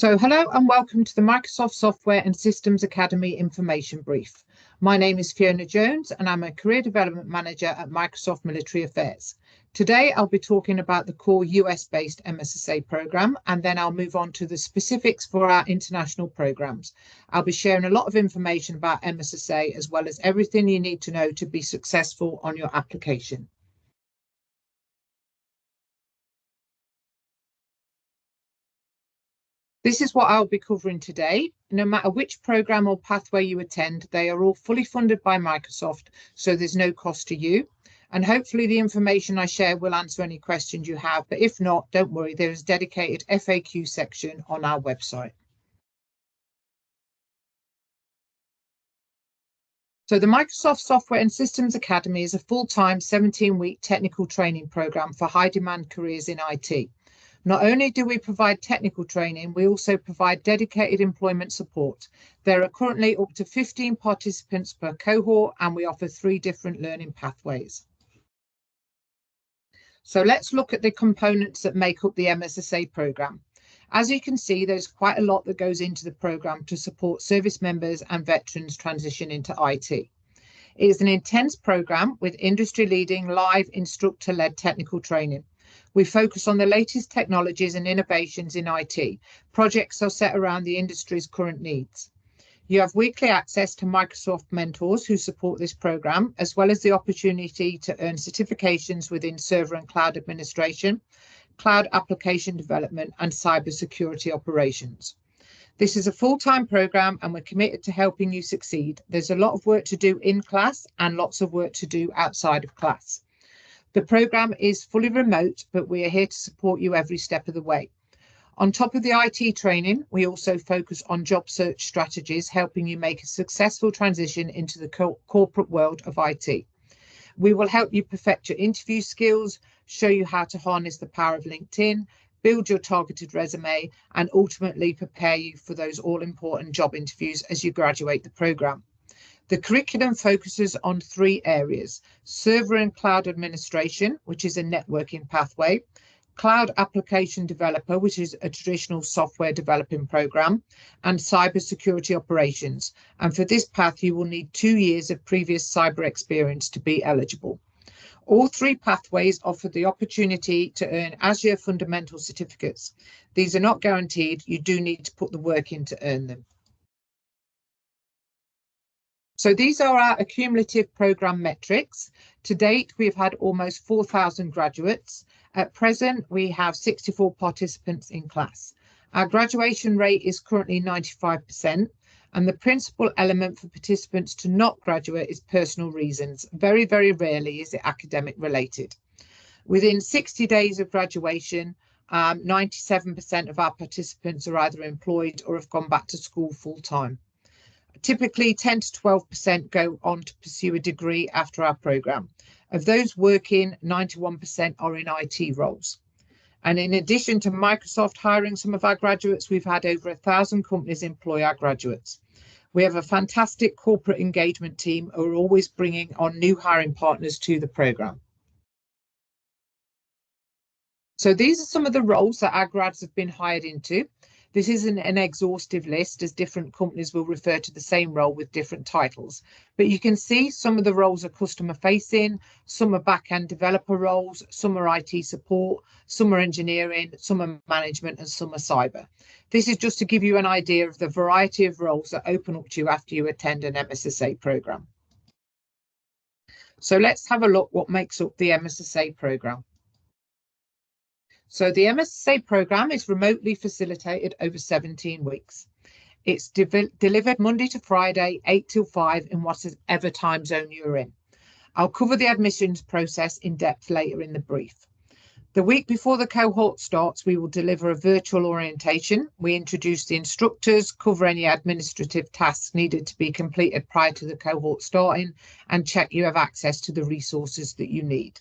Hello and welcome to the Microsoft Software and Systems Academy Information Brief. My name is Fiona Jones and I'm a Career Development Manager at Microsoft Military Affairs. Today I'll be talking about the core US-based MSSA program, and then I'll move on to the specifics for our international programs. I'll be sharing a lot of information about MSSA as well as everything you need to know to be successful on your application. This is what I'll be covering today. No matter which program or pathway you attend, they are all fully funded by Microsoft, so there's no cost to you. And hopefully the information I share will answer any questions you have, but if not, don't worry, there is a dedicated FAQ section on our website. So the Microsoft Software and Systems Academy is a full-time 17-week technical training program for high-demand careers in IT. Not only do we provide technical training, we also provide dedicated employment support. There are currently up to 15 participants per cohort, and we offer 3 different learning pathways. So let's look at the components that make up the MSSA program. As you can see, there's quite a lot that goes into the program to support service members and veterans transition into IT. It is an intense program with industry-leading live instructor-led technical training. We focus on the latest technologies and innovations in IT. Projects are set around the industry's current needs. You have weekly access to Microsoft mentors who support this program, as well as the opportunity to earn certifications within server and cloud administration, cloud application development, and cybersecurity operations. This is a full-time program and we're committed to helping you succeed. There's a lot of work to do in class and lots of work to do outside of class. The program is fully remote, but we are here to support you every step of the way. On top of the IT training, we also focus on job search strategies, helping you make a successful transition into the corporate world of IT. We will help you perfect your interview skills, show you how to harness the power of LinkedIn, build your targeted resume, and ultimately prepare you for those all-important job interviews as you graduate the program. The curriculum focuses on 3 areas: server and cloud administration, which is a networking pathway, cloud application developer, which is a traditional software developing program, and cybersecurity operations. And for this path, you will need 2 years of previous cyber experience to be eligible. All 3 pathways offer the opportunity to earn Azure fundamental certificates. These are not guaranteed. You do need to put the work in to earn them. So these are our accumulative program metrics. To date, we've had almost 4,000 graduates. At present, we have 64 participants in class. Our graduation rate is currently 95%, and the principal element for participants to not graduate is personal reasons. Very, very rarely is it academic related. Within 60 days of graduation, 97% of our participants are either employed or have gone back to school full time. Typically 10 to 12% go on to pursue a degree after our program. Of those working, 91% are in IT roles. And in addition to Microsoft hiring some of our graduates, we've had over 1,000 companies employ our graduates. We have a fantastic corporate engagement team who are always bringing on new hiring partners to the program. So these are some of the roles that our grads have been hired into. This isn't an exhaustive list, as different companies will refer to the same role with different titles. But you can see some of the roles are customer facing, some are back-end developer roles, some are IT support, some are engineering, some are management, and some are cyber. This is just to give you an idea of the variety of roles that open up to you after you attend an MSSA program. So let's have a look what makes up the MSSA program. So the MSSA program is remotely facilitated over 17 weeks. It's delivered Monday to Friday, 8 till 5 in whatever time zone you're in. I'll cover the admissions process in depth later in the brief. The week before the cohort starts, we will deliver a virtual orientation. We introduce the instructors, cover any administrative tasks needed to be completed prior to the cohort starting, and check you have access to the resources that you need.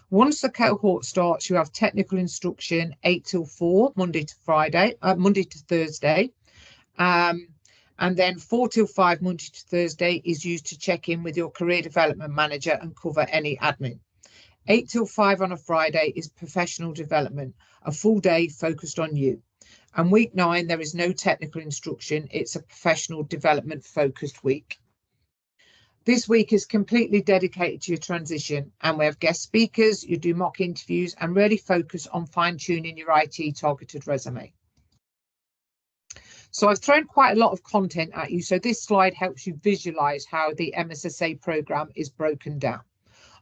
Once the cohort starts, you have technical instruction 8 till 4, Monday to Thursday. And then 4 till 5, Monday to Thursday, is used to check in with your career development manager and cover any admin. 8 till 5 on a Friday is professional development, a full day focused on you. And week 9, there is no technical instruction. It's a professional development focused week. This week is completely dedicated to your transition, and we have guest speakers, you do mock interviews, and really focus on fine-tuning your IT targeted resume. So I've thrown quite a lot of content at you, so this slide helps you visualize how the MSSA program is broken down.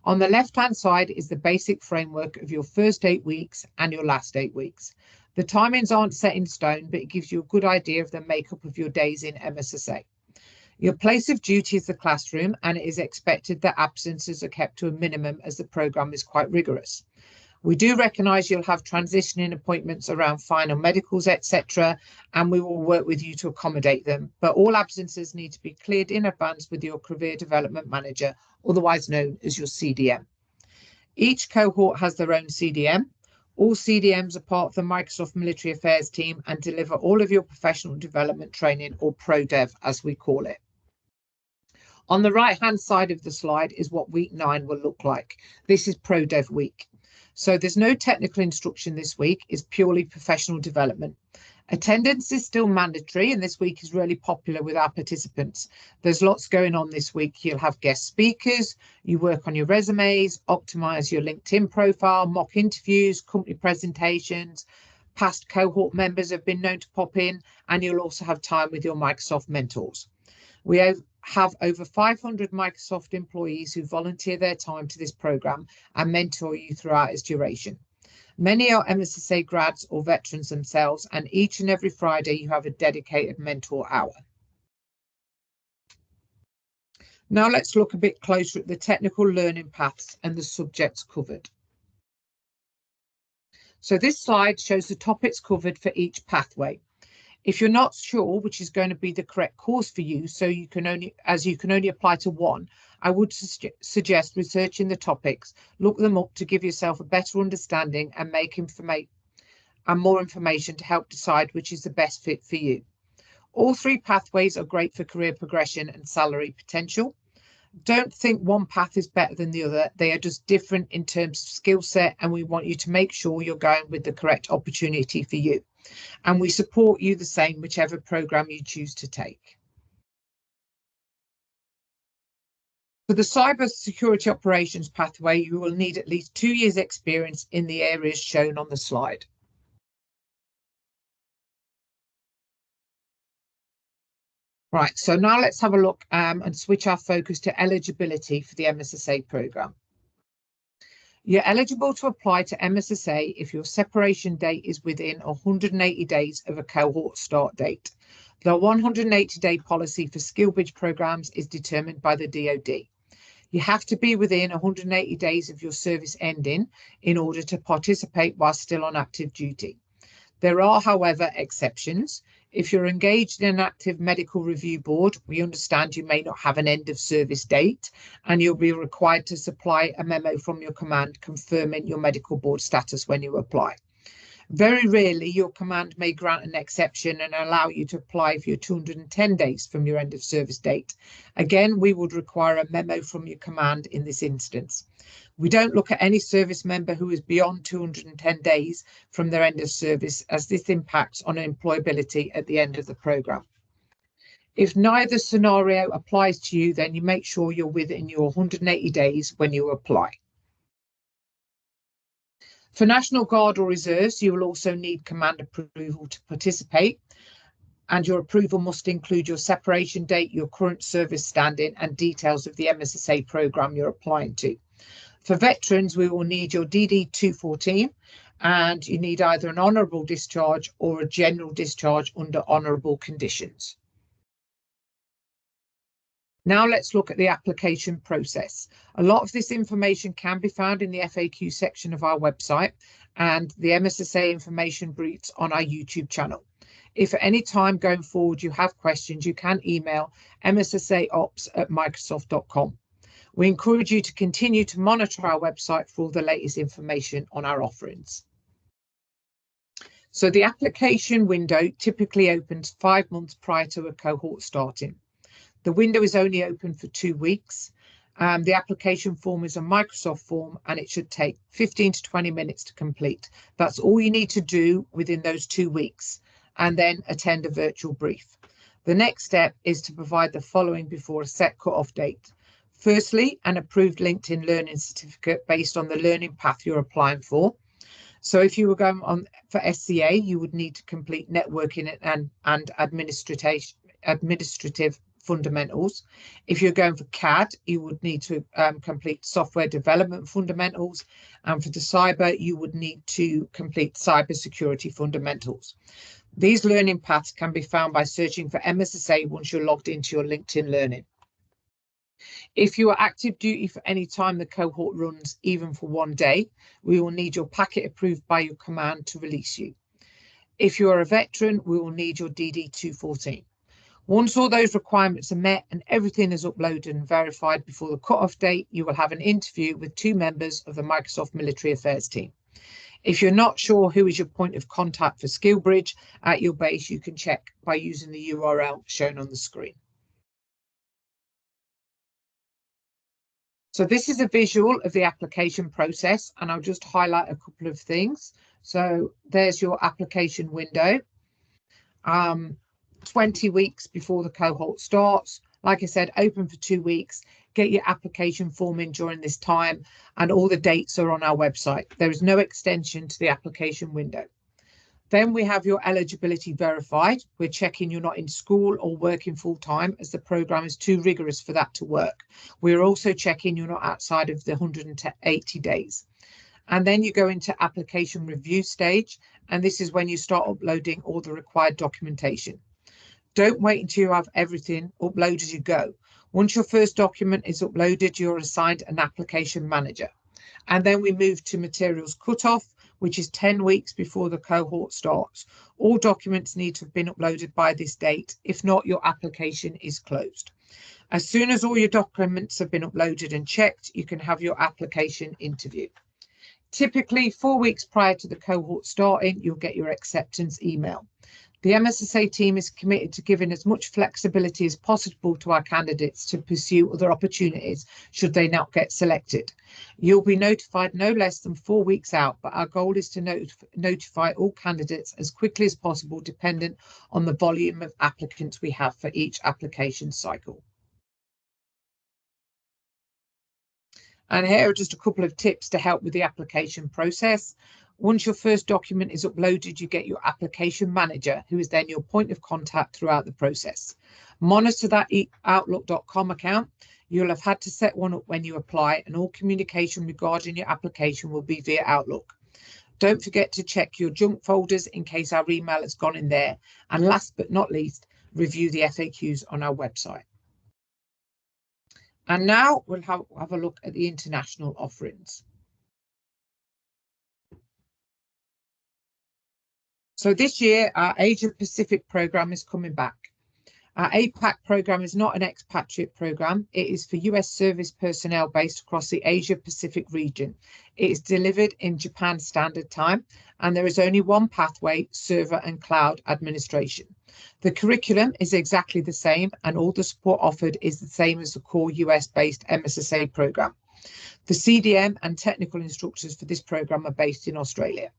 On the left-hand side is the basic framework of your first 8 weeks and your last 8 weeks. The timings aren't set in stone, but it gives you a good idea of the makeup of your days in MSSA. Your place of duty is the classroom, and it is expected that absences are kept to a minimum as the program is quite rigorous. We do recognise you'll have transitioning appointments around final medicals, etc., and we will work with you to accommodate them. But all absences need to be cleared in advance with your career development manager, otherwise known as your CDM. Each cohort has their own CDM. All CDMs are part of the Microsoft Military Affairs team and deliver all of your professional development training, or ProDev as we call it. On the right-hand side of the slide is what week 9 will look like. This is ProDev week. So there's no technical instruction this week, it's purely professional development. Attendance is still mandatory, and this week is really popular with our participants. There's lots going on this week. You'll have guest speakers, you work on your resumes, optimize your LinkedIn profile, mock interviews, company presentations. Past cohort members have been known to pop in, and you'll also have time with your Microsoft mentors. We have over 500 Microsoft employees who volunteer their time to this program and mentor you throughout its duration. Many are MSSA grads or veterans themselves, and each and every Friday you have a dedicated mentor hour. Now let's look a bit closer at the technical learning paths and the subjects covered. So this slide shows the topics covered for each pathway. If you're not sure which is going to be the correct course for you, so you can only apply to one, I would suggest researching the topics, look them up to give yourself a better understanding and more information to help decide which is the best fit for you. All 3 pathways are great for career progression and salary potential. Don't think one path is better than the other. They are just different in terms of skill set, and we want you to make sure you're going with the correct opportunity for you. And we support you the same whichever program you choose to take. For the cybersecurity operations pathway, you will need at least 2 years experience in the areas shown on the slide. Right, so now let's have a look and switch our focus to eligibility for the MSSA program. You're eligible to apply to MSSA if your separation date is within 180 days of a cohort start date. The 180-day policy for skill bridge programs is determined by the DoD. You have to be within 180 days of your service ending in order to participate while still on active duty. There are, however, exceptions. If you're engaged in an active medical review board, we understand you may not have an end of service date, and you'll be required to supply a memo from your command confirming your medical board status when you apply. Very rarely, your command may grant an exception and allow you to apply for your 210 days from your end of service date. Again, we would require a memo from your command in this instance. We don't look at any service member who is beyond 210 days from their end of service, as this impacts on employability at the end of the program. If neither scenario applies to you, then you make sure you're within your 180 days when you apply. For National Guard or Reserves, you will also need command approval to participate, and your approval must include your separation date, your current service standing, and details of the MSSA program you're applying to. For veterans, we will need your DD 214, and you need either an honourable discharge or a general discharge under honourable conditions. Now let's look at the application process. A lot of this information can be found in the FAQ section of our website and the MSSA information briefs on our YouTube channel. If at any time going forward you have questions, you can email mssaops@microsoft.com. We encourage you to continue to monitor our website for all the latest information on our offerings. So the application window typically opens 5 months prior to a cohort starting. The window is only open for 2 weeks. The application form is a Microsoft form, and it should take 15 to 20 minutes to complete. That's all you need to do within those 2 weeks. and then attend a virtual brief. The next step is to provide the following before a set cut-off date. Firstly, an approved LinkedIn Learning certificate based on the learning path you're applying for. So if you were going on for SCA, you would need to complete networking and administrative fundamentals. If you're going for CAD, you would need to complete software development fundamentals. And for the cyber, you would need to complete cybersecurity fundamentals. These learning paths can be found by searching for MSSA once you're logged into your LinkedIn Learning. If you are active duty for any time the cohort runs, even for 1 day, we will need your packet approved by your command to release you. If you are a veteran, we will need your DD 214. Once all those requirements are met and everything is uploaded and verified before the cut-off date, you will have an interview with 2 members of the Microsoft Military Affairs team. If you're not sure who is your point of contact for SkillBridge at your base, you can check by using the URL shown on the screen. So this is a visual of the application process, and I'll just highlight a couple of things. So there's your application window. 20 weeks before the cohort starts. Like I said, open for 2 weeks. Get your application form in during this time, and all the dates are on our website. There is no extension to the application window. Then we have your eligibility verified. We're checking you're not in school or working full time, as the program is too rigorous for that to work. We're also checking you're not outside of the 180 days. And then you go into application review stage, and this is when you start uploading all the required documentation. Don't wait until you have everything uploaded as you go. Once your first document is uploaded, you're assigned an application manager. And then we move to materials cutoff, which is 10 weeks before the cohort starts. All documents need to have been uploaded by this date. If not, your application is closed. As soon as all your documents have been uploaded and checked, you can have your application interview. Typically, 4 weeks prior to the cohort starting, you'll get your acceptance email. The MSSA team is committed to giving as much flexibility as possible to our candidates to pursue other opportunities should they not get selected. You'll be notified no less than 4 weeks out, but our goal is to notify all candidates as quickly as possible, dependent on the volume of applicants we have for each application cycle. And here are just a couple of tips to help with the application process. Once your first document is uploaded, you get your application manager, who is then your point of contact throughout the process. Monitor that Outlook.com account. You'll have had to set one up when you apply, and all communication regarding your application will be via Outlook. Don't forget to check your junk folders in case our email has gone in there. And last but not least, review the FAQs on our website. And now we'll have a look at the international offerings. So this year, our Asia Pacific program is coming back. Our APAC program is not an expatriate program. It is for US service personnel based across the Asia Pacific region. It is delivered in Japan Standard Time, and there is only one pathway, server and cloud administration. The curriculum is exactly the same, and all the support offered is the same as the core US-based MSSA program. The CDM and technical instructors for this program are based in Australia.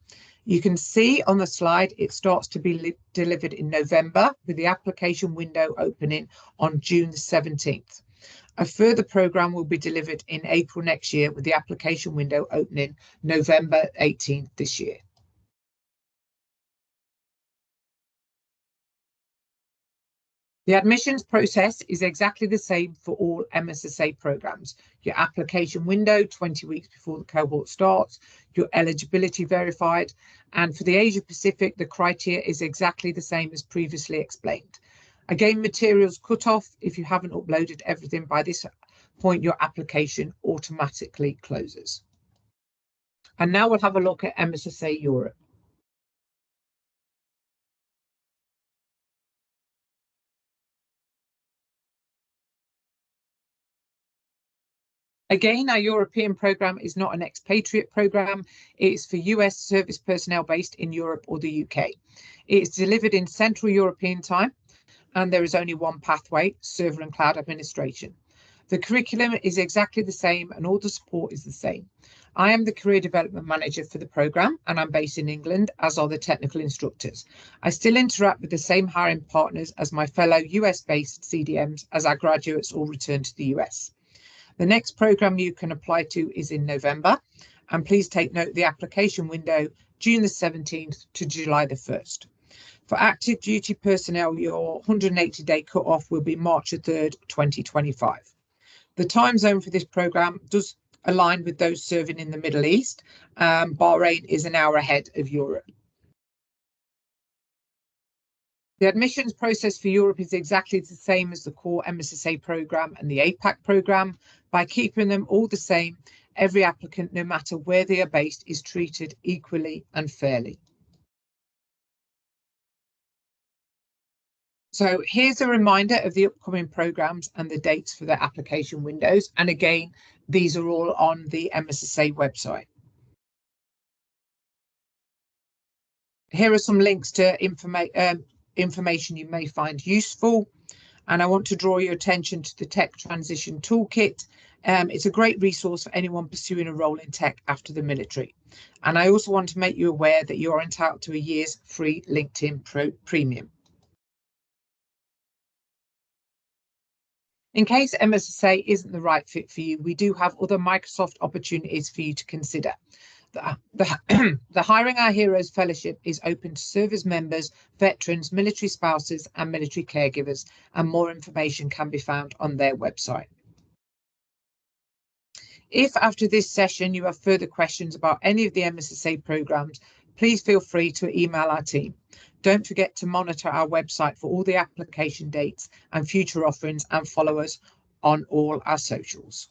You can see on the slide it starts to be delivered in November, with the application window opening on June the 17th. A further program will be delivered in April next year, with the application window opening November 18th this year. The admissions process is exactly the same for all MSSA programs. Your application window 20 weeks before the cohort starts, your eligibility verified, and for the Asia Pacific, the criteria is exactly the same as previously explained. Again, materials cut off. If you haven't uploaded everything by this point, your application automatically closes. And now we'll have a look at MSSA Europe. Again, our European program is not an expatriate program. It is for US service personnel based in Europe or the UK. It is delivered in Central European time, and there is only one pathway, server and cloud administration. The curriculum is exactly the same, and all the support is the same. I am the Career Development Manager for the programme, and I'm based in England, as are the technical instructors. I still interact with the same hiring partners as my fellow US-based CDMs as our graduates all return to the US. The next programme you can apply to is in November, and please take note of the application window, June the 17th to July the 1st. For active duty personnel, your 180-day cut-off will be March the 3rd, 2025. The time zone for this programme does align with those serving in the Middle East. Bahrain is an hour ahead of Europe. The admissions process for Europe is exactly the same as the core MSSA programme and the APAC programme. By keeping them all the same, every applicant, no matter where they are based, is treated equally and fairly. So here's a reminder of the upcoming programmes and the dates for their application windows. And again, these are all on the MSSA website. Here are some links to information you may find useful. And I want to draw your attention to the Tech Transition Toolkit. It's a great resource for anyone pursuing a role in tech after the military. And I also want to make you aware that you are entitled to a year's free LinkedIn Premium. In case MSSA isn't the right fit for you, we do have other Microsoft opportunities for you to consider. The Hiring Our Heroes Fellowship is open to service members, veterans, military spouses, and military caregivers, and more information can be found on their website. If after this session you have further questions about any of the MSSA programs, please feel free to email our team. Don't forget to monitor our website for all the application dates and future offerings, and follow us on all our socials.